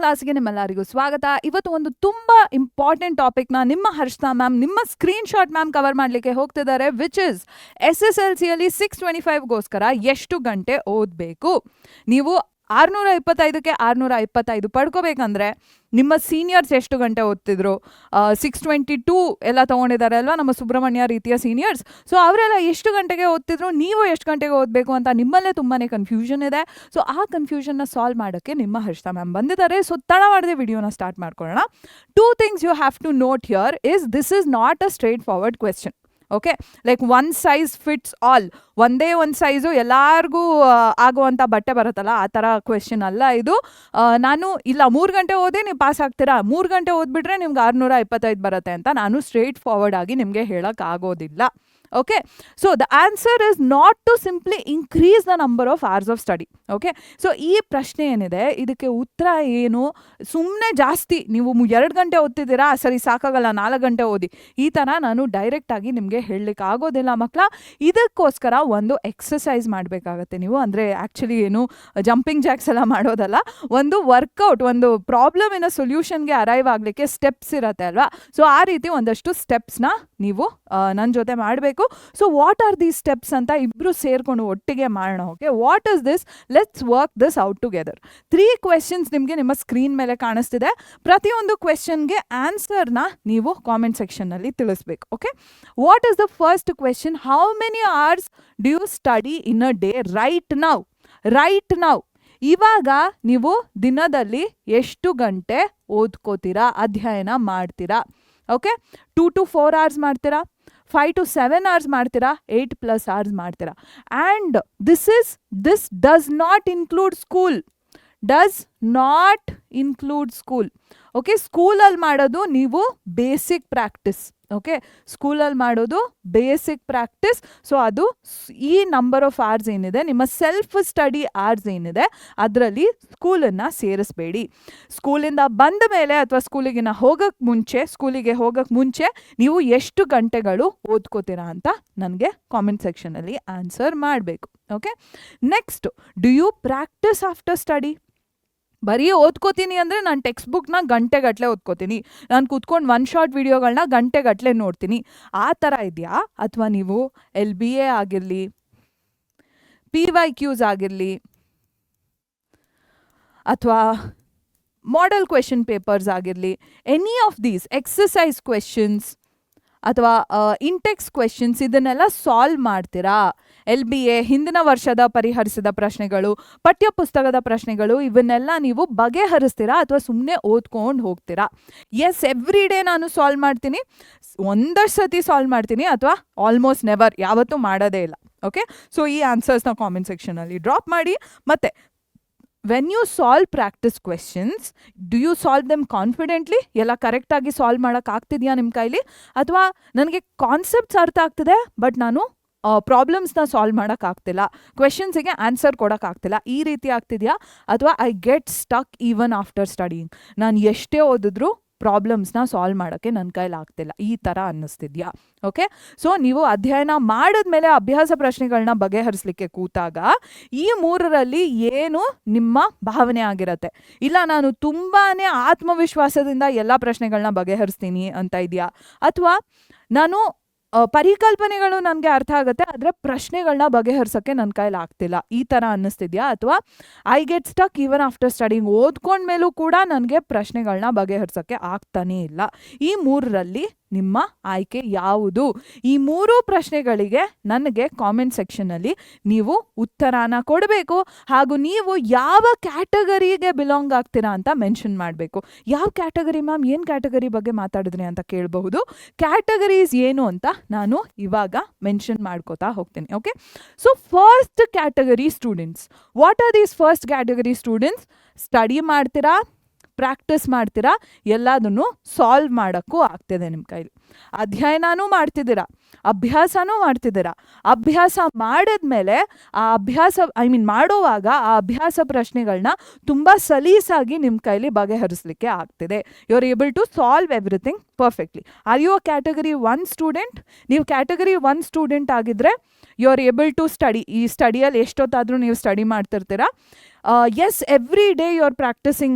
ಕ್ಲಾಸ್ಗೆ ನಿಮ್ಮೆಲ್ಲರಿಗೂ ಸ್ವಾಗತ. ಇವತ್ತು ಒಂದು ತುಂಬ ಇಂಪಾರ್ಟೆಂಟ್ ಟಾಪಿಕ್ನ ನಿಮ್ಮ ಹರ್ಷಿತಾ ಮ್ಯಾಮ್ ನಿಮ್ಮ ಸ್ಕ್ರೀನ್ಶಾಟ್ ಮ್ಯಾಮ್ ಕವರ್ ಮಾಡಲಿಕ್ಕೆ ಹೋಗ್ತಿದ್ದಾರೆ, ವಿಚ್ ಇಸ್ SSLCಯಲ್ಲಿ 625ಗೋಸ್ಕರ ಎಷ್ಟು ಗಂಟೆ ಓದಬೇಕು. ನೀವು 625ಕ್ಕೆ 625 ಪಡ್ಕೋಬೇಕಂದ್ರೆ ನಿಮ್ಮ ಸೀನಿಯರ್ಸ್ ಎಷ್ಟು ಗಂಟೆ ಓದ್ತಿದ್ರು, 622 ಎಲ್ಲ ತೊಗೊಂಡಿದ್ದಾರೆ ಅಲ್ವಾ ನಮ್ಮ ಸುಬ್ರಹ್ಮಣ್ಯ ರೀತಿಯ ಸೀನಿಯರ್ಸ್. ಸೊ ಅವರೆಲ್ಲ ಎಷ್ಟು ಗಂಟೆಗೆ ಓದ್ತಿದ್ರು, ನೀವು ಎಷ್ಟು ಗಂಟೆಗೆ ಓದಬೇಕು ಅಂತ ನಿಮ್ಮಲ್ಲೇ ತುಂಬಾ ಕನ್ಫ್ಯೂಷನ್ ಇದೆ. ಸೊ ಆ ಕನ್ಫ್ಯೂಷನ್ನ ಸಾಲ್ವ್ ಮಾಡೋಕ್ಕೆ ನಿಮ್ಮ ಹರ್ಷಿತಾ ಮ್ಯಾಮ್ ಬಂದಿದ್ದಾರೆ. ಸೊ ತಡ ಮಾಡದೆ ವಿಡಿಯೋನ ಸ್ಟಾರ್ಟ್ ಮಾಡ್ಕೊಳ್ಳೋಣ. 2 things you have to note here is this is not a straightforward question. Okay, like one size fits all, ಒಂದೇ ಒಂದು ಸೈಜು ಎಲ್ಲರಿಗೂ ಆಗುವಂಥ ಬಟ್ಟೆ ಬರುತ್ತಲ್ಲ ಆ ಥರ ಕ್ವೆಶ್ಚನ್ ಅಲ್ಲ ಇದು. ನಾನು ಇಲ್ಲ 3 ಗಂಟೆ ಓದಿ ನೀವು ಪಾಸ್ ಆಗ್ತೀರಾ, 3 ಗಂಟೆ ಓದ್ಬಿಟ್ರೆ ನಿಮ್ಗೆ 625 ಬರುತ್ತೆ ಅಂತ ನಾನು ಸ್ಟ್ರೇಟ್ ಫಾರ್ವರ್ಡ್ ಆಗಿ ನಿಮಗೆ ಹೇಳೋಕ್ಕಾಗೋದಿಲ್ಲ. Okay, so the answer is not to simply increase the number of hours of study. Okay, so ಈ ಪ್ರಶ್ನೆ ಏನಿದೆ ಇದಕ್ಕೆ ಉತ್ತರ ಏನು, ಸುಮ್ಮನೆ ಜಾಸ್ತಿ ನೀವು 2 ಗಂಟೆ ಓದ್ತಿದ್ದೀರಾ, ಸರಿ ಸಾಕಾಗಲ್ಲ 4 ಗಂಟೆ ಓದಿ, ಈ ಥರ ನಾನು ಡೈರೆಕ್ಟಾಗಿ ನಿಮಗೆ ಹೇಳಲಿಕ್ಕೆ ಆಗೋದಿಲ್ಲ ಮಕ್ಕಳ. ಇದಕ್ಕೋಸ್ಕರ ಒಂದು ಎಕ್ಸಸೈಸ್ ಮಾಡಬೇಕಾಗತ್ತೆ ನೀವು. ಅಂದರೆ ಆ್ಯಕ್ಚುಲಿ ಏನು ಜಂಪಿಂಗ್ ಜಾಕ್ಸ್ ಎಲ್ಲ ಮಾಡೋದಲ್ಲ, ಒಂದು ವರ್ಕೌಟ್, ಒಂದು ಪ್ರಾಬ್ಲಮಿನ ಸೊಲ್ಯೂಷನ್ಗೆ ಅರೈವ್ ಆಗಲಿಕ್ಕೆ ಸ್ಟೆಪ್ಸ್ ಇರುತ್ತೆ ಅಲ್ವಾ. ಸೊ ಆ ರೀತಿ ಒಂದಷ್ಟು ಸ್ಟೆಪ್ಸ್ನ ನೀವು ನನ್ನ ಜೊತೆ ಮಾಡಬೇಕು. So what are these steps ಅಂತ ಇಬ್ರು ಸೇರ್ಕೊಂಡು ಒಟ್ಟಿಗೆ ಮಾಡೋಣ. Okay, what is this, let's work this out together. 3 questions ನಿಮಗೆ ನಿಮ್ಮ ಸ್ಕ್ರೀನ್ ಮೇಲೆ ಕಾಣಿಸ್ತಿದೆ. ಪ್ರತಿಯೊಂದು ಕ್ವೆಶನ್ಗೆ ಆನ್ಸರ್ನ ನೀವು ಕಾಮೆಂಟ್ ಸೆಕ್ಷನ್ನಲ್ಲಿ ತಿಳಿಸ್ಬೇಕು. Okay, what is the first question, how many hours do you study in a day right now. Right now ಇವಾಗ ನೀವು ದಿನದಲ್ಲಿ ಎಷ್ಟು ಗಂಟೆ ಓದ್ಕೋತೀರಾ, ಅಧ್ಯಯನ ಮಾಡ್ತೀರಾ. ಓಕೆ, 2 to 4 hours ಮಾಡ್ತೀರಾ, 5 to 7 hours ಮಾಡ್ತೀರಾ, 8+ hours ಮಾಡ್ತೀರಾ. And this does not include school, does not include school. Okay, ಸ್ಕೂಲಲ್ಲಿ ಮಾಡೋದು ನೀವು ಬೇಸಿಕ್ ಪ್ರಾಕ್ಟೀಸ್. ಓಕೆ, ಸ್ಕೂಲಲ್ಲಿ ಮಾಡೋದು ಬೇಸಿಕ್ ಪ್ರಾಕ್ಟೀಸ್. ಸೊ ಅದು ಈ ನಂಬರ್ ಆಫ್ ಅವರ್ಸ್ ಏನಿದೆ, ನಿಮ್ಮ ಸೆಲ್ಫ್ ಸ್ಟಡಿ ಅವರ್ಸ್ ಏನಿದೆ ಅದರಲ್ಲಿ ಸ್ಕೂಲನ್ನು ಸೇರಿಸ್ಬೇಡಿ. ಸ್ಕೂಲಿಂದ ಬಂದ ಮೇಲೆ ಅಥವಾ ಸ್ಕೂಲಿಗೆ ಹೋಗೋಕ್ಕೆ ಮುಂಚೆ ನೀವು ಎಷ್ಟು ಗಂಟೆಗಳು ಓದ್ಕೋತೀರಾ ಅಂತ ನನಗೆ ಕಾಮೆಂಟ್ ಸೆಕ್ಷನಲ್ಲಿ ಆನ್ಸರ್ ಮಾಡಬೇಕು. Okay, next, do you practise after study. ಬರೀ ಓದ್ಕೋತೀನಿ ಅಂದರೆ ನಾನು ಟೆಕ್ಸ್ಟ್ ಬುಕ್ನ ಗಂಟೆಗಟ್ಟಲೆ ಓದ್ಕೋತೀನಿ, ನಾನು ಕೂತ್ಕೊಂಡು 1 ಶಾರ್ಟ್ ವಿಡಿಯೋಗಳನ್ನ ಗಂಟೆಗಟ್ಟಲೆ ನೋಡ್ತೀನಿ, ಆ ಥರ ಇದೆಯಾ? ಅಥವಾ ನೀವು LBA ಆಗಿರಲಿ, PYQs ಆಗಿರಲಿ, ಅಥವಾ ಮಾಡೆಲ್ ಕ್ವೆಶನ್ ಪೇಪರ್ಸ್ ಆಗಿರಲಿ, any of these exercise questions ಅಥವಾ ಇಂಟೆಕ್ಸ್ ಕ್ವೆಶನ್ಸ್ ಇದನ್ನೆಲ್ಲ ಸಾಲ್ವ್ ಮಾಡ್ತೀರಾ. LBA ಹಿಂದಿನ ವರ್ಷದ ಪರಿಹರಿಸಿದ ಪ್ರಶ್ನೆಗಳು, ಪಠ್ಯಪುಸ್ತಕದ ಪ್ರಶ್ನೆಗಳು, ಇವನ್ನೆಲ್ಲ ನೀವು ಬಗೆಹರಿಸ್ತೀರಾ ಅಥವಾ ಸುಮ್ಮನೆ ಓದ್ಕೊಂಡು ಹೋಗ್ತೀರಾ? ಎಸ್, ಎವ್ರಿ ಡೇ ನಾನು ಸಾಲ್ವ್ ಮಾಡ್ತೀನಿ, ಒಂದಷ್ಟು ಸತಿ ಸಾಲ್ವ್ ಮಾಡ್ತೀನಿ, ಅಥವಾ ಆಲ್ಮೋಸ್ಟ್ ನೆವರ್, ಯಾವತ್ತೂ ಮಾಡೋದೇ ಇಲ್ಲ. ಓಕೆ, ಸೊ ಈ ಆನ್ಸರ್ಸ್ನ ಕಾಮೆಂಟ್ ಸೆಕ್ಷನಲ್ಲಿ ಡ್ರಾಪ್ ಮಾಡಿ. ಮತ್ತು when you solve practice questions, do you solve them confidently? ಎಲ್ಲ ಕರೆಕ್ಟಾಗಿ ಸಾಲ್ವ್ ಮಾಡೋಕ್ಕಾಗ್ತಿದೆಯಾ ನಿಮ್ಮ ಕೈಲಿ? ಅಥವಾ ನನಗೆ ಕಾನ್ಸೆಪ್ಟ್ಸ್ ಅರ್ಥ ಆಗ್ತಿದೆ ಬಟ್ ನಾನು ಪ್ರಾಬ್ಲಮ್ಸ್ನ ಸಾಲ್ವ್ ಮಾಡೋಕ್ಕಾಗ್ತಿಲ್ಲ, ಕ್ವೆಶನ್ಸಿಗೆ ಆನ್ಸರ್ ಕೊಡೋಕ್ಕಾಗ್ತಿಲ್ಲ, ಈ ರೀತಿ ಆಗ್ತಿದೆಯಾ? ಅಥವಾ I get stuck even after studying, ನಾನು ಎಷ್ಟೇ ಓದಿದ್ರೂ ಪ್ರಾಬ್ಲಮ್ಸ್ನ ಸಾಲ್ವ್ ಮಾಡೋಕ್ಕೆ ನನ್ನ ಕೈಲಿ ಆಗ್ತಿಲ್ಲ, ಈ ಥರ ಅನ್ನಿಸ್ತಿದ್ಯಾ? ಓಕೆ, ಸೊ ನೀವು ಅಧ್ಯಯನ ಮಾಡಿದ್ಮೇಲೆ ಅಭ್ಯಾಸ ಪ್ರಶ್ನೆಗಳನ್ನ ಬಗೆಹರಿಸಲಿಕ್ಕೆ ಕೂತಾಗ ಈ 3ರಲ್ಲಿ ಏನು ನಿಮ್ಮ ಭಾವನೆ ಆಗಿರುತ್ತೆ? ಇಲ್ಲ ನಾನು ತುಂಬಾ ಆತ್ಮವಿಶ್ವಾಸದಿಂದ ಎಲ್ಲ ಪ್ರಶ್ನೆಗಳನ್ನ ಬಗೆಹರಿಸ್ತೀನಿ ಅಂತ ಇದೆಯಾ? ಅಥವಾ ನಾನು ಪರಿಕಲ್ಪನೆಗಳು ನನಗೆ ಅರ್ಥ ಆಗುತ್ತೆ ಆದರೆ ಪ್ರಶ್ನೆಗಳನ್ನ ಬಗೆಹರಿಸೋಕ್ಕೆ ನನ್ನ ಕೈಲಿ ಆಗ್ತಿಲ್ಲ, ಈ ಥರ ಅನ್ನಿಸ್ತಿದ್ಯಾ? ಅಥವಾ I get stuck even after studying, ಓದ್ಕೊಂಡ್ಮೇಲೂ ಕೂಡ ನನಗೆ ಪ್ರಶ್ನೆಗಳನ್ನ ಬಗೆಹರಿಸೋಕ್ಕೆ ಆಗ್ತಾನೇ ಇಲ್ಲ. ಈ 3ರಲ್ಲಿ ನಿಮ್ಮ ಆಯ್ಕೆ ಯಾವುದು? ಈ 3 ಪ್ರಶ್ನೆಗಳಿಗೆ ನನಗೆ ಕಾಮೆಂಟ್ ಸೆಕ್ಷನಲ್ಲಿ ನೀವು ಉತ್ತರನ ಕೊಡಬೇಕು. ಹಾಗೂ ನೀವು ಯಾವ ಕ್ಯಾಟಗರಿಗೆ ಬಿಲಾಂಗ್ ಆಗ್ತೀರಾ ಅಂತ ಮೆನ್ಷನ್ ಮಾಡಬೇಕು. ಯಾವ ಕ್ಯಾಟಗರಿ ಮ್ಯಾಮ್, ಏನು ಕ್ಯಾಟಗರಿ ಬಗ್ಗೆ ಮಾತಾಡಿದ್ರಿ ಅಂತ ಕೇಳಬಹುದು. ಕ್ಯಾಟಗರೀಸ್ ಏನು ಅಂತ ನಾನು ಇವಾಗ ಮೆನ್ಷನ್ ಮಾಡ್ಕೋತಾ ಹೋಗ್ತೀನಿ. Okay, so first category students. What are these first category students? Study ಮಾಡ್ತೀರಾ, ಪ್ರಾಕ್ಟೀಸ್ ಮಾಡ್ತೀರಾ, ಎಲ್ಲದನ್ನು ಸಾಲ್ವ್ ಮಾಡೋಕ್ಕೂ ಆಗ್ತಿದೆ ನಿಮ್ಮ ಕೈಲಿ, ಅಧ್ಯಯನನೂ ಮಾಡ್ತಿದ್ದೀರಾ, ಅಭ್ಯಾಸನೂ ಮಾಡ್ತಿದ್ದೀರಾ. ಅಭ್ಯಾಸ ಮಾಡಿದ್ಮೇಲೆ ಮಾಡುವಾಗ ಆ ಅಭ್ಯಾಸ ಪ್ರಶ್ನೆಗಳನ್ನ ತುಂಬ ಸಲೀಸಾಗಿ ನಿಮ್ಮ ಕೈಲಿ ಬಗೆಹರಿಸಲಿಕ್ಕೆ ಆಗ್ತಿದೆ. You are able to solve everything perfectly. Are you a category 1 student? ನೀವು ಕ್ಯಾಟಗರಿ 1 ಸ್ಟೂಡೆಂಟ್ ಆಗಿದ್ರೆ you are able to study. ಈ ಸ್ಟಡಿಯಲ್ಲಿ ಎಷ್ಟೊತ್ತಾದರೂ ನೀವು ಸ್ಟಡಿ ಮಾಡ್ತಿರ್ತೀರಾ. yes, every day you're practicing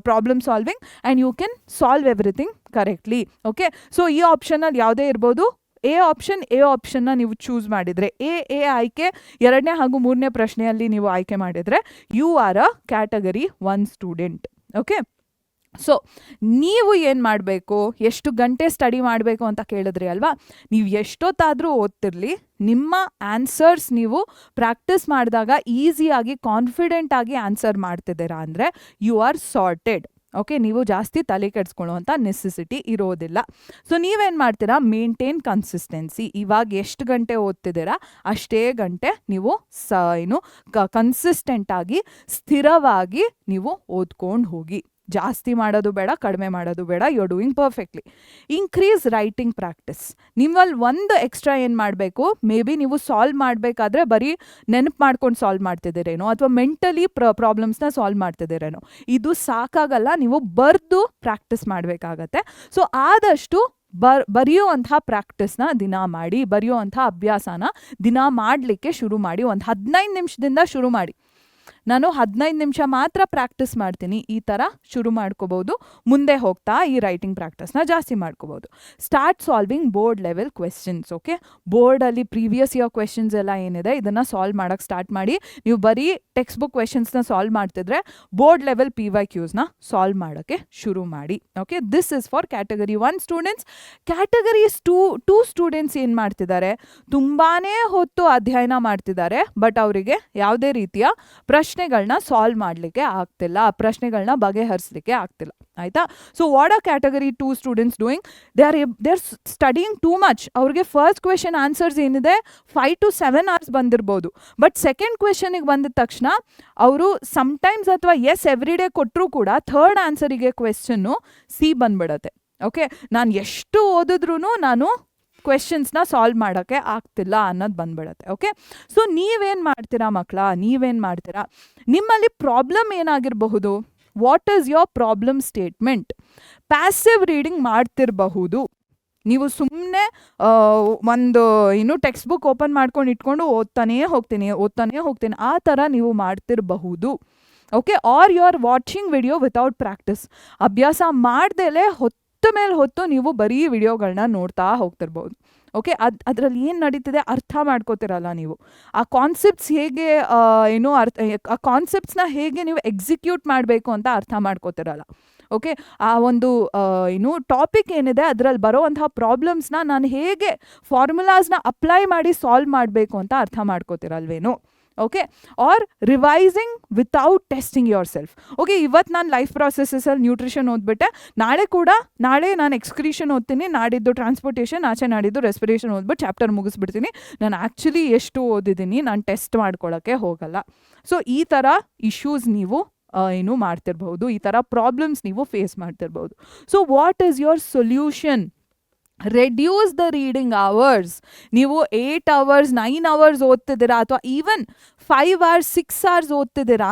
problem solving and you can solve everything correctly. Okay, so ಈ ಆಪ್ಷನಲ್ಲಿ ಯಾವುದೇ ಇರ್ಬೋದು. ಎ ಆಪ್ಷನ್ನ ನೀವು ಚೂಸ್ ಮಾಡಿದರೆ, ಎ ಆಯ್ಕೆ 2ನೇ ಹಾಗೂ 3ನೇ ಪ್ರಶ್ನೆಯಲ್ಲಿ ನೀವು ಆಯ್ಕೆ ಮಾಡಿದರೆ you are a category 1 student. Okay, so ನೀವು ಏನು ಮಾಡಬೇಕು, ಎಷ್ಟು ಗಂಟೆ ಸ್ಟಡಿ ಮಾಡಬೇಕು ಅಂತ ಕೇಳಿದ್ರಿ ಅಲ್ವಾ. ನೀವು ಎಷ್ಟೊತ್ತಾದರೂ ಓದ್ತಿರ್ಲಿ, ನಿಮ್ಮ ಆನ್ಸರ್ಸ್ ನೀವು ಪ್ರಾಕ್ಟೀಸ್ ಮಾಡಿದಾಗ ಈಸಿಯಾಗಿ ಕಾನ್ಫಿಡೆಂಟ್ ಆಗಿ ಆನ್ಸರ್ ಮಾಡ್ತಿದ್ದೀರಾ ಅಂದರೆ ಯು ಆರ್ ಸಾರ್ಟೆಡ್. ಓಕೆ, ನೀವು ಜಾಸ್ತಿ ತಲೆ ಕೆಡಿಸ್ಕೊಳ್ಳುವಂಥ ನೆಸೆಸಿಟಿ ಇರೋದಿಲ್ಲ. ಸೊ ನೀವೇನು ಮಾಡ್ತೀರಾ, ಮೇಂಟೈನ್ ಕನ್ಸಿಸ್ಟೆನ್ಸಿ. ಇವಾಗ ಎಷ್ಟು ಗಂಟೆ ಓದ್ತಿದ್ದೀರಾ ಅಷ್ಟೇ ಗಂಟೆ ನೀವು ಕನ್ಸಿಸ್ಟೆಂಟಾಗಿ ಸ್ಥಿರವಾಗಿ ನೀವು ಓದ್ಕೊಂಡು ಹೋಗಿ. ಜಾಸ್ತಿ ಮಾಡೋದು ಬೇಡ, ಕಡಿಮೆ ಮಾಡೋದು ಬೇಡ. You are doing perfectly. Increase writing practice. ನಿಮ್ಮಲ್ಲಿ ಒಂದು ಎಕ್ಸ್ಟ್ರಾ ಏನು ಮಾಡಬೇಕು, ಮೇ ಬಿ ನೀವು ಸಾಲ್ವ್ ಮಾಡಬೇಕಾದ್ರೆ ಬರೀ ನೆನಪು ಮಾಡ್ಕೊಂಡು ಸಾಲ್ವ್ ಮಾಡ್ತಿದ್ದೀರೇನೋ ಅಥವಾ ಮೆಂಟಲಿ ಪ್ರಾಬ್ಲಮ್ಸ್ನ ಸಾಲ್ವ್ ಮಾಡ್ತಿದ್ದೀರೇನೋ, ಇದು ಸಾಕಾಗಲ್ಲ. ನೀವು ಬರೆದು ಪ್ರಾಕ್ಟೀಸ್ ಮಾಡಬೇಕಾಗತ್ತೆ. ಸೊ ಆದಷ್ಟು ಬರೆಯುವಂಥ ಪ್ರಾಕ್ಟೀಸ್ನ ದಿನ ಮಾಡಿ, ಬರೆಯುವಂಥ ಅಭ್ಯಾಸನ ದಿನ ಮಾಡಲಿಕ್ಕೆ ಶುರು ಮಾಡಿ. ಒಂದು 15 ನಿಮಿಷದಿಂದ ಶುರು ಮಾಡಿ. ನಾನು 15 ನಿಮಿಷ ಮಾತ್ರ ಪ್ರಾಕ್ಟೀಸ್ ಮಾಡ್ತೀನಿ, ಈ ಥರ ಶುರು ಮಾಡ್ಕೋಬೋದು. ಮುಂದೆ ಹೋಗ್ತಾ ಈ ರೈಟಿಂಗ್ ಪ್ರಾಕ್ಟೀಸ್ನ ಜಾಸ್ತಿ ಮಾಡ್ಕೋಬೋದು. Start solving board level questions. Okay, ಬೋರ್ಡಲ್ಲಿ ಪ್ರೀವಿಯಸ್ ಇಯರ್ ಕ್ವೆಶನ್ಸ್ ಎಲ್ಲ ಏನಿದೆ ಇದನ್ನು ಸಾಲ್ವ್ ಮಾಡೋಕ್ಕೆ ಸ್ಟಾರ್ಟ್ ಮಾಡಿ. ನೀವು ಬರೀ ಟೆಕ್ಸ್ಟ್ ಬುಕ್ ಕ್ವೆಶನ್ಸ್ನ ಸಾಲ್ವ್ ಮಾಡ್ತಿದ್ರೆ ಬೋರ್ಡ್ ಲೆವೆಲ್ PYQsನ ಸಾಲ್ವ್ ಮಾಡೋಕ್ಕೆ ಶುರು ಮಾಡಿ. Okay, this is for category 1 students. Categories 2 students ಏನು ಮಾಡ್ತಿದ್ದಾರೆ, ತುಂಬಾ ಹೊತ್ತು ಅಧ್ಯಯನ ಮಾಡ್ತಿದ್ದಾರೆ, ಬಟ್ ಅವರಿಗೆ ಯಾವುದೇ ರೀತಿಯ ಪ್ರಶ್ನೆಗಳನ್ನ ಸಾಲ್ವ್ ಮಾಡಲಿಕ್ಕೆ ಆಗ್ತಿಲ್ಲ, ಪ್ರಶ್ನೆಗಳನ್ನ ಬಗೆಹರಿಸಲಿಕ್ಕೆ ಆಗ್ತಿಲ್ಲ. ಆಯಿತಾ? So what are category 2 students doing, they are studying too much. ಅವ್ರಿಗೆ ಫಸ್ಟ್ ಕ್ವೆಶನ್ ಆನ್ಸರ್ಸ್ ಏನಿದೆ 5 to 7 hours ಬಂದಿರ್ಬೋದು, ಬಟ್ ಸೆಕೆಂಡ್ ಕ್ವೆಶನಿಗೆ ಬಂದಿದ ತಕ್ಷಣ ಅವರು ಸಮ್ಟೈಮ್ಸ್ ಅಥವಾ ಎಸ್ ಎವ್ರಿ ಡೇ ಕೊಟ್ಟರೂ ಕೂಡ ಥರ್ಡ್ ಆನ್ಸರಿಗೆ ಕ್ವೆಶನ್ನು ಸಿ ಬಂದ್ಬಿಡತ್ತೆ. ಓಕೆ, ನಾನು ಎಷ್ಟು ಓದಿದ್ರೂ ನಾನು ಕ್ವೆಶನ್ಸ್ನ ಸಾಲ್ವ್ ಮಾಡೋಕ್ಕೆ ಆಗ್ತಿಲ್ಲ ಅನ್ನೋದು ಬಂದ್ಬಿಡತ್ತೆ. ಓಕೆ, ಸೊ ನೀವೇನು ಮಾಡ್ತೀರಾ ಮಕ್ಕಳ, ನೀವೇನು ಮಾಡ್ತೀರಾ, ನಿಮ್ಮಲ್ಲಿ ಪ್ರಾಬ್ಲಮ್ ಏನಾಗಿರಬಹುದು, what is your problem statement. Passive reading ಮಾಡ್ತಿರಬಹುದು. ನೀವು ಸುಮ್ಮನೆ ಒಂದು ಟೆಕ್ಸ್ಟ್ ಬುಕ್ ಓಪನ್ ಮಾಡ್ಕೊಂಡು ಇಟ್ಕೊಂಡು ಓದ್ತಾನೇ ಹೋಗ್ತೀನಿ ಆ ಥರ ನೀವು ಮಾಡ್ತಿರಬಹುದು. Okay, are you are watching video without practice. ಅಭ್ಯಾಸ ಮಾಡ್ದೇಲೆ ಮೇಲೆ ಹೊತ್ತು ನೀವು ಬರೀ ವಿಡಿಯೋಗಳನ್ನ ನೋಡ್ತಾ ಹೋಗ್ತಿರ್ಬೋದು. ಓಕೆ, ಅದರಲ್ಲಿ ಏನು ನಡೀತಿದೆ ಅರ್ಥ ಮಾಡ್ಕೋತಿರಲ್ಲ ನೀವು. ಆ ಕಾನ್ಸೆಪ್ಟ್ಸ್ ಹೇಗೆ ಆ ಕಾನ್ಸೆಪ್ಟ್ಸ್ನ ಹೇಗೆ ನೀವು ಎಕ್ಸಿಕ್ಯೂಟ್ ಮಾಡಬೇಕು ಅಂತ ಅರ್ಥ ಮಾಡ್ಕೋತಿರಲ್ಲ. ಓಕೆ, ಆ ಒಂದು ಟಾಪಿಕ್ ಏನಿದೆ ಅದರಲ್ಲಿ ಬರೋವಂತಹ ಪ್ರಾಬ್ಲಮ್ಸ್ನ ನಾನು ಹೇಗೆ ಫಾರ್ಮುಲಾಸ್ನ ಅಪ್ಲೈ ಮಾಡಿ ಸಾಲ್ವ್ ಮಾಡಬೇಕು ಅಂತ ಅರ್ಥ ಮಾಡ್ಕೋತಿರಲ್ವೇನೋ. Okay, are revising without testing yourself. Okay, ಇವತ್ತು ನಾನು ಲೈಫ್ ಪ್ರಾಸೆಸಸಲ್ಲಿ ನ್ಯೂಟ್ರಿಷನ್ ಓದ್ಬಿಟ್ಟೆ, ನಾಳೆ ನಾನು ಎಕ್ಸ್ಕ್ರೀಷನ್ ಓದ್ತೀನಿ, ನಾಡಿದ್ದು ಟ್ರಾನ್ಸ್ಪೋರ್ಟೇಷನ್, ಆಚೆ ನಾಡಿದ್ದು ರೆಸ್ಪಿರೇಷನ್ ಓದ್ಬಿಟ್ಟು ಚಾಪ್ಟರ್ ಮುಗಿಸ್ಬಿಡ್ತೀನಿ. ನಾನು ಆ್ಯಕ್ಚುಲಿ ಎಷ್ಟು ಓದಿದ್ದೀನಿ ನಾನು ಟೆಸ್ಟ್ ಮಾಡ್ಕೊಳ್ಳೋಕ್ಕೆ ಹೋಗಲ್ಲ. ಸೊ ಈ ಥರ ಇಶ್ಯೂಸ್ ನೀವು ಮಾಡ್ತಿರ್ಬಹುದು, ಈ ಥರ ಪ್ರಾಬ್ಲಮ್ಸ್ ನೀವು ಫೇಸ್ ಮಾಡ್ತಿರ್ಬಹುದು. So what is your solution? Reduce the reading hours. ನೀವು 8 hours 9 hours ಓದ್ತಿದ್ದೀರಾ ಅಥವಾ ಈವನ್ 5 hours 6 hours ಓದ್ತಿದ್ದೀರಾ,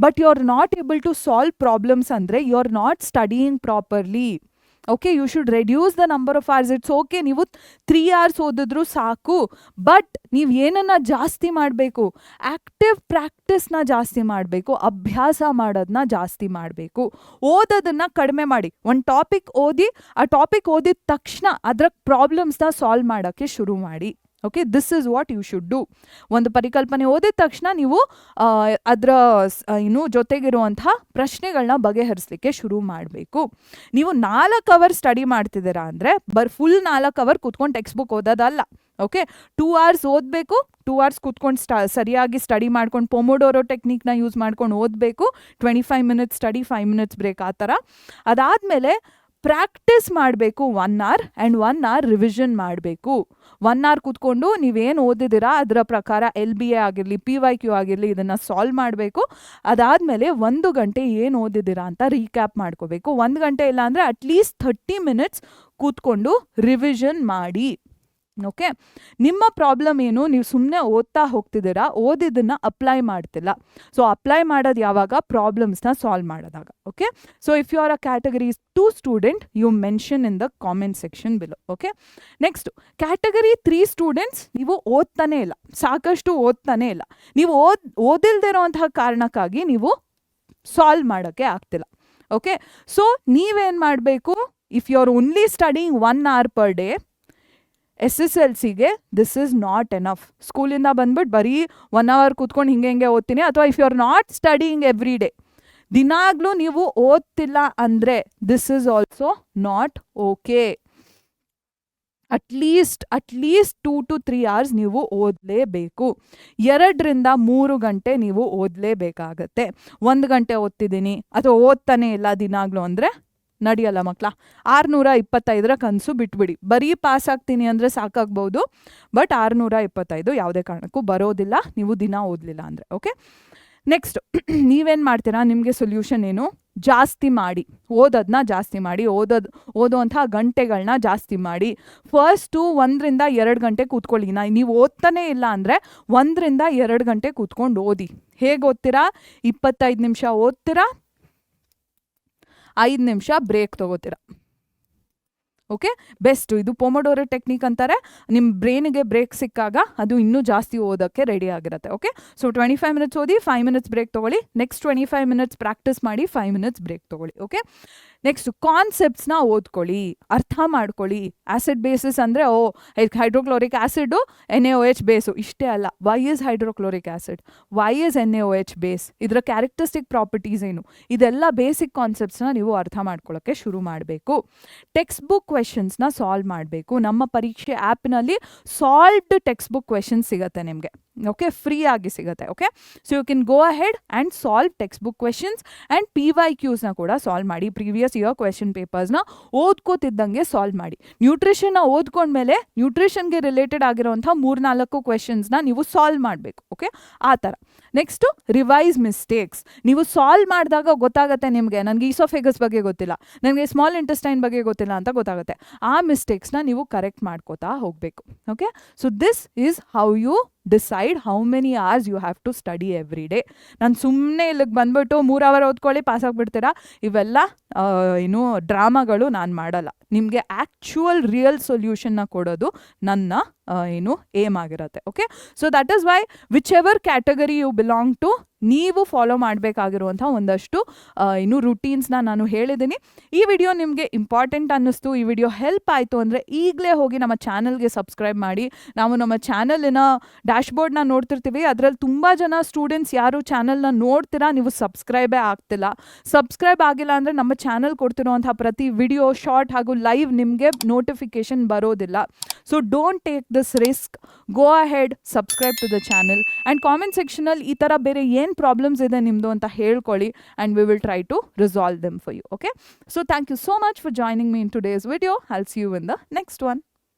but you are not able to solve problems ಅಂದರೆ you are not studying properly. Okay, you should reduce the number of hours. It's okay, ನೀವು 3 hours ಓದಿದ್ರು ಸಾಕು, but ನೀವು ಏನನ್ನ ಜಾಸ್ತಿ ಮಾಡಬೇಕು, ಆ್ಯಕ್ಟಿವ್ ಪ್ರಾಕ್ಟೀಸ್ನ ಜಾಸ್ತಿ ಮಾಡಬೇಕು, ಅಭ್ಯಾಸ ಮಾಡೋದನ್ನ ಜಾಸ್ತಿ ಮಾಡಬೇಕು, ಓದೋದನ್ನು ಕಡಿಮೆ ಮಾಡಿ. ಒಂದು ಟಾಪಿಕ್ ಓದಿ, ಆ ಟಾಪಿಕ್ ಓದಿದ ತಕ್ಷಣ ಅದರ ಪ್ರಾಬ್ಲಮ್ಸ್ನ ಸಾಲ್ವ್ ಮಾಡೋಕ್ಕೆ ಶುರು ಮಾಡಿ. Okay, this is what you should do. ಒಂದು ಪರಿಕಲ್ಪನೆ ಓದಿದ ತಕ್ಷಣ ನೀವು ಅದರ ಜೊತೆಗಿರುವಂಥ ಪ್ರಶ್ನೆಗಳನ್ನ ಬಗೆಹರಿಸಲಿಕ್ಕೆ ಶುರು ಮಾಡಬೇಕು. ನೀವು 4 hours ಸ್ಟಡಿ ಮಾಡ್ತಿದ್ದೀರಾ ಅಂದರೆ ಫುಲ್ 4 hours ಕೂತ್ಕೊಂಡು ಟೆಕ್ಸ್ಟ್ ಬುಕ್ ಓದೋದಲ್ಲ. ಓಕೆ, 2 hours ಓದಬೇಕು, 2 hours ಕೂತ್ಕೊಂಡು ಸರಿಯಾಗಿ ಸ್ಟಡಿ ಮಾಡ್ಕೊಂಡು ಪೊಮೊಡೋರೋ ಟೆಕ್ನಿಕ್ನ ಯೂಸ್ ಮಾಡ್ಕೊಂಡು ಓದಬೇಕು. 25 minutes ಸ್ಟಡಿ, 5 minutes ಬ್ರೇಕ್, ಆ ಥರ. ಅದಾದಮೇಲೆ ಪ್ರಾಕ್ಟೀಸ್ ಮಾಡಬೇಕು 1 hour ಆ್ಯಂಡ್ 1 hour ರಿವಿಷನ್ ಮಾಡಬೇಕು. 1 hour ಕೂತ್ಕೊಂಡು ನೀವೇನು ಓದಿದ್ದೀರಾ ಅದರ ಪ್ರಕಾರ LBA ಆಗಿರಲಿ, PYQ ಆಗಿರಲಿ, ಇದನ್ನು ಸಾಲ್ವ್ ಮಾಡಬೇಕು. ಅದಾದಮೇಲೆ 1 ಗಂಟೆ ಏನು ಓದಿದ್ದೀರಾ ಅಂತ ರೀಕ್ಯಾಪ್ ಮಾಡ್ಕೋಬೇಕು. 1 ಗಂಟೆ ಇಲ್ಲ ಅಂದರೆ ಅಟ್ಲೀಸ್ಟ್ 30 minutes ಕೂತ್ಕೊಂಡು ರಿವಿಷನ್ ಮಾಡಿ. ಓಕೆ, ನಿಮ್ಮ ಪ್ರಾಬ್ಲಮ್ ಏನು, ನೀವು ಸುಮ್ಮನೆ ಓದ್ತಾ ಹೋಗ್ತಿದ್ದೀರಾ, ಓದಿದ್ದನ್ನ ಅಪ್ಲೈ ಮಾಡ್ತಿಲ್ಲ. ಸೊ ಅಪ್ಲೈ ಮಾಡೋದು ಯಾವಾಗ, ಪ್ರಾಬ್ಲಮ್ಸ್ನ ಸಾಲ್ವ್ ಮಾಡಿದಾಗ. Okay, so if you are a category 2 student, you mention in the comment section below. Okay, next category 3 students, ನೀವು ಓದ್ತಾನೆ ಇಲ್ಲ, ಸಾಕಷ್ಟು ಓದ್ತಾನೆ ಇಲ್ಲ, ನೀವು ಓದಿಲ್ದೇ ಇರೋವಂತಹ ಕಾರಣಕ್ಕಾಗಿ ನೀವು ಸಾಲ್ವ್ ಮಾಡೋಕ್ಕೆ ಆಗ್ತಿಲ್ಲ. ಓಕೆ, ಸೊ ನೀವೇನು ಮಾಡಬೇಕು, if you are only studying 1 hour per day, SSLCಗೆ ದಿಸ್ ಈಸ್ ನಾಟ್ ಎನಫ್. ಸ್ಕೂಲಿಂದ ಬಂದ್ಬಿಟ್ಟು ಬರೀ 1 hour ಕೂತ್ಕೊಂಡು ಹಿಂಗೆ ಓದ್ತೀನಿ, ಅಥವಾ if you are not studying every day, ದಿನಾಗ್ಲೂ ನೀವು ಓದ್ತಿಲ್ಲ ಅಂದರೆ this is also not okay. At least 2 to 3 hours ನೀವು ಓದಲೇಬೇಕು. 2 ರಿಂದ 3 ಗಂಟೆ ನೀವು ಓದಲೇಬೇಕಾಗತ್ತೆ. 1 ಗಂಟೆ ಓದ್ತಿದ್ದೀನಿ ಅಥವಾ ಓದ್ತಾನೆ ಇಲ್ಲ ದಿನಾಗ್ಲೂ ಅಂದರೆ ನಡೆಯಲ್ಲ ಮಕ್ಕಳ. 625 ಕನಸು ಬಿಟ್ಬಿಡಿ. ಬರೀ ಪಾಸ್ ಆಗ್ತೀನಿ ಅಂದರೆ ಸಾಕಾಗ್ಬೋದು, ಬಟ್ 625 ಯಾವುದೇ ಕಾರಣಕ್ಕೂ ಬರೋದಿಲ್ಲ ನೀವು ದಿನ ಓದಲಿಲ್ಲ ಅಂದರೆ. ಓಕೆ, ನೆಕ್ಸ್ಟ್ ನೀವೇನು ಮಾಡ್ತೀರಾ, ನಿಮಗೆ ಸೊಲ್ಯೂಷನ್ ಏನು, ಜಾಸ್ತಿ ಮಾಡಿ ಓದೋದನ್ನ, ಜಾಸ್ತಿ ಮಾಡಿ ಓದೋವಂಥ ಗಂಟೆಗಳನ್ನ ಜಾಸ್ತಿ ಮಾಡಿ. ಫಸ್ಟು 1 ರಿಂದ 2 ಗಂಟೆ ಕೂತ್ಕೊಳ್ಳಿ. ನೀವು ಓದ್ತಾನೆ ಇಲ್ಲ ಅಂದರೆ 1 ರಿಂದ 2 ಗಂಟೆ ಕೂತ್ಕೊಂಡು ಓದಿ. ಹೇಗೆ ಓದ್ತೀರಾ, 25 ನಿಮಿಷ ಓದ್ತೀರಾ, 5 ನಿಮಿಷ ಬ್ರೇಕ್ ತೊಗೋತೀರಾ. Okay, best. ಇದು ಪೊಮೊಡೋರೋ ಟೆಕ್ನಿಕ್ ಅಂತಾರೆ. ನಿಮ್ಮ ಬ್ರೈನಿಗೆ ಬ್ರೇಕ್ ಸಿಕ್ಕಾಗ ಅದು ಇನ್ನೂ ಜಾಸ್ತಿ ಓದೋಕ್ಕೆ ರೆಡಿ ಆಗಿರುತ್ತೆ. ಓಕೆ, ಸೊ 25 minutes ಓದಿ, 5 minutes ಬ್ರೇಕ್ ತೊಗೊಳ್ಳಿ. ನೆಕ್ಸ್ಟ್ 25 minutes ಪ್ರಾಕ್ಟೀಸ್ ಮಾಡಿ, 5 minutes ಬ್ರೇಕ್ ತೊಗೊಳ್ಳಿ. ಓಕೆ, ನೆಕ್ಸ್ಟ್ ಕಾನ್ಸೆಪ್ಟ್ಸ್ನ ಓದ್ಕೊಳ್ಳಿ, ಅರ್ಥ ಮಾಡ್ಕೊಳ್ಳಿ. ಆ್ಯಸಿಡ್ ಬೇಸಿಸ್ ಅಂದರೆ ಹೈಡ್ರೋಕ್ಲೋರಿಕ್ ಆ್ಯಸಿಡು NaOH ಬೇಸು, ಇಷ್ಟೇ ಅಲ್ಲ. Why is hydrochloric acid, why is NaOH base, ಇದರ ಕ್ಯಾರೆಕ್ಟರಿಸ್ಟಿಕ್ ಪ್ರಾಪರ್ಟೀಸ್ ಏನು, ಇದೆಲ್ಲ ಬೇಸಿಕ್ ಕಾನ್ಸೆಪ್ಟ್ಸ್ನ ನೀವು ಅರ್ಥ ಮಾಡ್ಕೊಳ್ಳೋಕ್ಕೆ ಶುರು ಮಾಡಬೇಕು. ಟೆಕ್ಸ್ಟ್ ಬುಕ್ ಕ್ವೆಶನ್ಸ್ನ ಸಾಲ್ವ್ ಮಾಡಬೇಕು. ನಮ್ಮ ಪರೀಕ್ಷೆ ಆ್ಯಪ್ನಲ್ಲಿ ಸಾಲ್ವ್ಡ್ ಟೆಕ್ಸ್ಟ್ ಬುಕ್ ಕ್ವೆಶನ್ಸ್ ಸಿಗುತ್ತೆ ನಿಮಗೆ. ಓಕೆ, ಫ್ರೀ ಆಗಿ ಸಿಗುತ್ತೆ. Okay, so you can go ahead and solve text book questions and PYQsನ ಕೂಡ ಸಾಲ್ವ್ ಮಾಡಿ. ಪ್ರೀವಿಯಸ್ ಇಯರ್ ಕ್ವೆಶನ್ ಪೇಪರ್ಸ್ನ ಓದ್ಕೋತಿದ್ದಂಗೆ ಸಾಲ್ವ್ ಮಾಡಿ. ನ್ಯೂಟ್ರಿಷನ್ನ ಓದ್ಕೊಂಡ್ಮೇಲೆ ನ್ಯೂಟ್ರಿಷನ್ಗೆ ರಿಲೇಟೆಡ್ ಆಗಿರೋಂಥ 3-4 ಕ್ವೆಶನ್ಸ್ನ ನೀವು ಸಾಲ್ವ್ ಮಾಡಬೇಕು. ಓಕೆ, ಆ ಥರ. Next revise mistakes. ನೀವು ಸಾಲ್ವ್ ಮಾಡಿದಾಗ ಗೊತ್ತಾಗುತ್ತೆ ನಿಮಗೆ, ನನಗೆ ಈಸೋಫೇಗಸ್ ಬಗ್ಗೆ ಗೊತ್ತಿಲ್ಲ, ನನಗೆ ಸ್ಮಾಲ್ ಇಂಟೆಸ್ಟೈನ್ ಬಗ್ಗೆ ಗೊತ್ತಿಲ್ಲ ಅಂತ ಗೊತ್ತಾಗುತ್ತೆ. ಆ ಮಿಸ್ಟೇಕ್ಸ್ನ ನೀವು ಕರೆಕ್ಟ್ ಮಾಡ್ಕೋತಾ ಹೋಗಬೇಕು. Okay, so this is how you decide how many hours you have to study every day. ನಾನು ಸುಮ್ಮನೆ ಇಲ್ಲಿಗೆ ಬಂದ್ಬಿಟ್ಟು 3 hour ಓದ್ಕೊಳ್ಳಿ ಪಾಸ್ ಆಗಿಬಿಡ್ತೀರಾ, ಇವೆಲ್ಲ ಏನು ಡ್ರಾಮಾಗಳು ನಾನು ಮಾಡಲ್ಲ. ನಿಮಗೆ ಆ್ಯಕ್ಚುಯಲ್ ರಿಯಲ್ ಸೊಲ್ಯೂಷನ್ನ ಕೊಡೋದು ನನ್ನ ಏನು ಏಮ್ ಆಗಿರುತ್ತೆ. Okay, so that is why whichever category you belong to, ನೀವು ಫಾಲೋ ಮಾಡಬೇಕಾಗಿರುವಂಥ ಒಂದಷ್ಟು ಏನು ರೂಟೀನ್ಸ್ನ ನಾನು ಹೇಳಿದ್ದೀನಿ. ಈ ವಿಡಿಯೋ ನಿಮಗೆ ಇಂಪಾರ್ಟೆಂಟ್ ಅನ್ನಿಸ್ತು, ಈ ವಿಡಿಯೋ ಹೆಲ್ಪ್ ಆಯಿತು ಅಂದರೆ ಈಗಲೇ ಹೋಗಿ ನಮ್ಮ ಚಾನಲ್ಗೆ ಸಬ್ಸ್ಕ್ರೈಬ್ ಮಾಡಿ. ನಾವು ನಮ್ಮ ಚಾನಲಿನ ಡ್ಯಾಶ್ಬೋರ್ಡ್ನ ನೋಡ್ತಿರ್ತೀವಿ, ಅದರಲ್ಲಿ ತುಂಬ ಜನ ಸ್ಟೂಡೆಂಟ್ಸ್ ಯಾರು ಚಾನಲ್ನ ನೋಡ್ತೀರಾ, ನೀವು ಸಬ್ಸ್ಕ್ರೈಬೇ ಆಗ್ತಿಲ್ಲ. ಸಬ್ಸ್ಕ್ರೈಬ್ ಆಗಿಲ್ಲ ಅಂದರೆ ನಮ್ಮ ಚಾನಲ್ ಕೊಡ್ತಿರೋವಂಥ ಪ್ರತಿ ವಿಡಿಯೋ, ಶಾರ್ಟ್ ಹಾಗೂ ಲೈವ್ ನಿಮಗೆ ನೋಟಿಫಿಕೇಶನ್ ಬರೋದಿಲ್ಲ. So don't take this risk, go ahead, subscribe to the channel and comment ಸೆಕ್ಷನಲ್ಲಿ ಈ ಥರ ಬೇರೆ ಏನು ಪ್ರಾಬ್ಲಮ್ಸ್ ಇದೆ ನಿಮ್ಮದು ಅಂತ ಹೇಳ್ಕೊಳ್ಳಿ, and we will try to resolve them for you. Okay, so thank you so much for joining me in today's video. I'll see you in the next one.